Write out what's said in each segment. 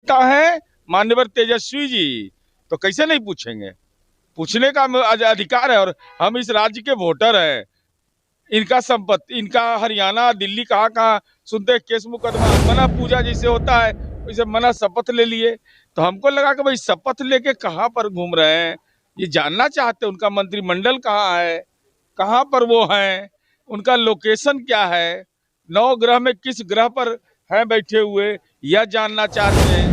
है माननीय तेजस्वी जी, तो कैसे नहीं पूछेंगे। पूछने का अधिकार है और हम इस राज्य के वोटर हैं। इनका संपत्ति, इनका हरियाणा दिल्ली कहाँ कहाँ सुनते केस मुकदमा, मना पूजा जैसे होता है वैसे मना शपथ ले लिए। तो हमको लगा कि भाई शपथ लेके कहाँ पर घूम रहे हैं, ये जानना चाहते हैं। उनका मंत्रिमंडल कहाँ है, कहाँ पर वो हैं, उनका लोकेशन क्या है, नौ ग्रह में किस ग्रह पर हैं बैठे हुए, यह जानना चाहते हैं।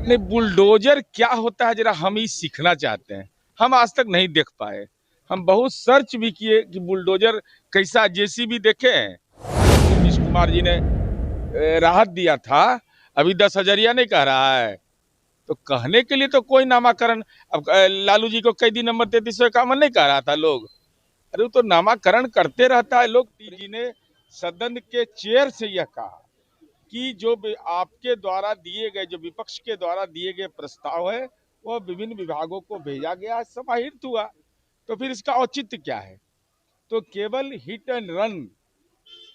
नहीं, बुलडोजर क्या होता है जरा हम ही सीखना चाहते हैं। हम आज तक नहीं देख पाए। हम बहुत सर्च भी किए कि बुलडोजर कैसा, जेसीबी देखे हैं। नीतीश कुमार जी ने राहत दिया था, अभी 10,000 नहीं कह रहा है। तो कहने के लिए तो कोई नामाकरण, अब लालू जी को कैदी नंबर 3351 नहीं कह रहा था लोग। अरे वो तो नामाकरण करते रहता है लोग। जी ने सदन के चेयर से यह कहा कि जो आपके द्वारा दिए गए, जो विपक्ष के द्वारा दिए गए प्रस्ताव है वह विभिन्न विभागों को भेजा गया, समाहित हुआ। तो फिर इसका औचित्य क्या है। तो केवल हिट एंड रन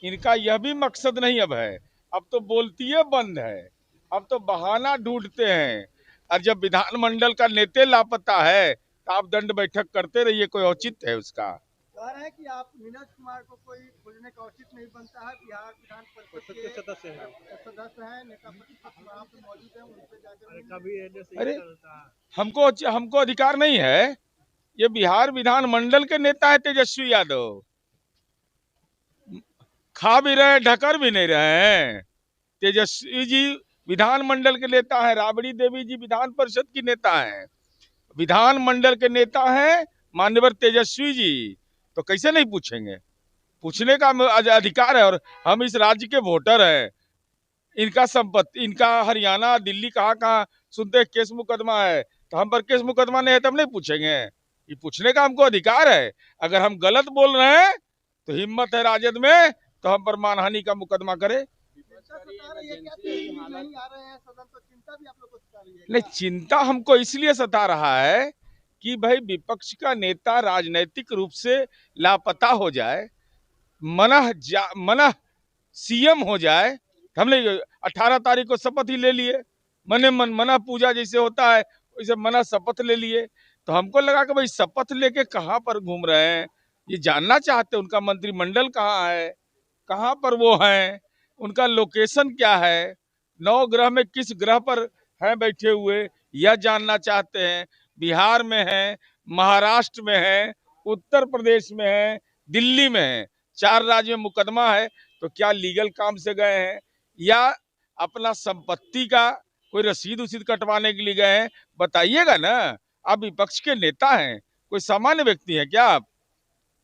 इनका यह भी मकसद नहीं अब है। अब तो बोलती है बंद है, अब तो बहाना ढूंढते हैं। और जब विधानमंडल का नेता लापता है तो आप दंड बैठक करते रहिए, कोई औचित्य है उसका। कह रहे हैं कि आप नीरज कुमार को कोई खोजने का उचित नहीं बनता है। बिहार विधान परिषद के सदस्य हैं, नेता प्रतिपक्ष वहाँ पे मौजूद हैं, उनसे जाकर अरे हमको अधिकार नहीं है। ये बिहार विधानमंडल के नेता है तेजस्वी यादव, खा भी रहे ढकर भी नहीं रहे हैं। तेजस्वी जी विधानमंडल के नेता है, राबड़ी देवी जी विधान परिषद की नेता है, विधानमंडल के नेता है माननीय तेजस्वी जी, तो कैसे नहीं पूछेंगे। पूछने का अधिकार है और हम इस राज्य के वोटर हैं। इनका संपत्ति, इनका हरियाणा दिल्ली कहाँ कहाँ सुनते केस मुकदमा है, तो हम पर केस मुकदमा नहीं है तो हम नहीं पूछेंगे। ये पूछने का हमको अधिकार है। अगर हम गलत बोल रहे हैं तो हिम्मत है राजद में तो हम पर मानहानि का मुकदमा करे। नहीं, चिंता हमको इसलिए सता रहा है कि भाई विपक्ष का नेता राजनीतिक रूप से लापता हो जाए, मना सीएम हो जाए। हमने 18 तारीख को शपथ ही ले लिए, मने मन मना पूजा जैसे होता है वैसे मना शपथ ले लिए। तो हमको लगा कि भाई शपथ लेके कहाँ पर घूम रहे हैं, ये जानना चाहते हैं। उनका मंत्रिमंडल कहाँ है, कहाँ पर वो हैं, उनका लोकेशन क्या है, नौ ग्रह में किस ग्रह पर हैं बैठे हुए, यह जानना चाहते हैं। बिहार में है, महाराष्ट्र में है, उत्तर प्रदेश में है, दिल्ली में है, 4 राज्य में मुकदमा है। तो क्या लीगल काम से गए हैं या अपना संपत्ति का कोई रसीद उसीद कटवाने के लिए गए हैं, बताइएगा ना। आप विपक्ष के नेता हैं, कोई सामान्य व्यक्ति है क्या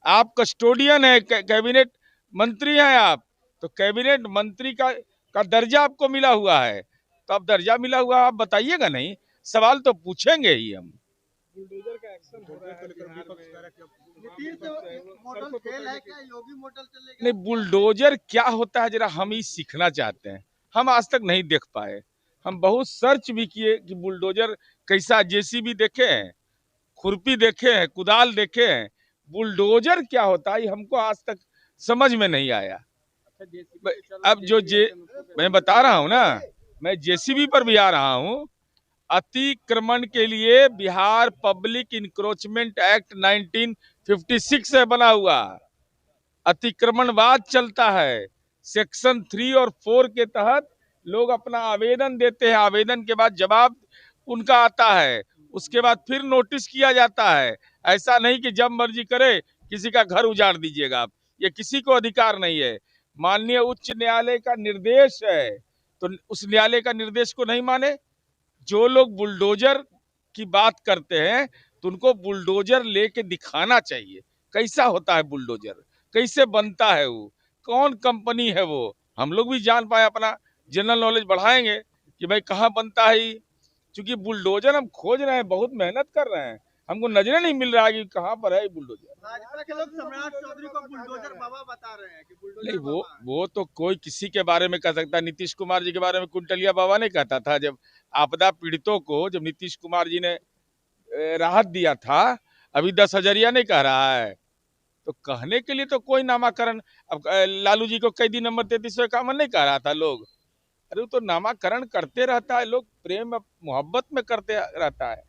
आप कस्टोडियन है, कैबिनेट मंत्री हैं आप। तो कैबिनेट मंत्री का दर्जा आपको मिला हुआ है, तो अब दर्जा मिला हुआ आप बताइएगा नहीं, सवाल तो पूछेंगे ही हम। बुलडोजर का एक्शन हो रहा है मॉडल फेल है क्या? योगी मॉडल चलेगा? नहीं, बुलडोजर क्या होता है जरा हम ही सीखना चाहते हैं। हम आज तक नहीं देख पाए। हम बहुत सर्च भी किए कि बुलडोजर कैसा, जेसीबी देखे हैं, खुरपी देखे हैं, कुदाल देखे हैं, बुलडोजर क्या होता है हमको आज तक समझ में नहीं आया। अब मैं बता रहा हूँ ना, मैं जेसीबी पर भी आ रहा हूँ। अतिक्रमण के लिए बिहार पब्लिक इंक्रोचमेंट एक्ट 1956 है बना हुआ, अतिक्रमणवाद चलता है। सेक्शन 3 और 4 के तहत लोग अपना आवेदन देते हैं, आवेदन के बाद जवाब उनका आता है, उसके बाद फिर नोटिस किया जाता है। ऐसा नहीं कि जब मर्जी करे किसी का घर उजाड़ दीजिएगा आप, ये किसी को अधिकार नहीं है। माननीय उच्च न्यायालय का निर्देश है, तो उस न्यायालय का निर्देश को नहीं माने। जो लोग बुलडोजर की बात करते हैं तो उनको बुलडोजर लेके दिखाना चाहिए कैसा होता है बुलडोजर, कैसे बनता है वो, कौन कंपनी है वो, हम लोग भी जान पाए, अपना जनरल नॉलेज बढ़ाएंगे कि भाई कहाँ बनता है। क्योंकि बुलडोजर हम खोज रहे हैं, बहुत मेहनत कर रहे हैं, हमको नजरे नहीं मिल रहा है कि कहाँ पर है बुलडोजर। भाजपा के लोग सम्राट चौधरी को बुलडोजर बाबा बता रहे हैं कि बुलडोजर नहीं, बाबा वो तो कोई किसी के बारे में कह सकता है। नीतीश कुमार जी के बारे में कुंटलिया बाबा नहीं कहता था। जब आपदा पीड़ितों को, जब नीतीश कुमार जी ने राहत दिया था, अभी 10,000 नहीं कह रहा है। तो कहने के लिए तो कोई नामाकरण, अब लालू जी को कैदी नंबर 3351 नहीं कह रहा था लोग। अरे वो तो नामाकरण करते रहता है, लोग प्रेम मोहब्बत में करते रहता है।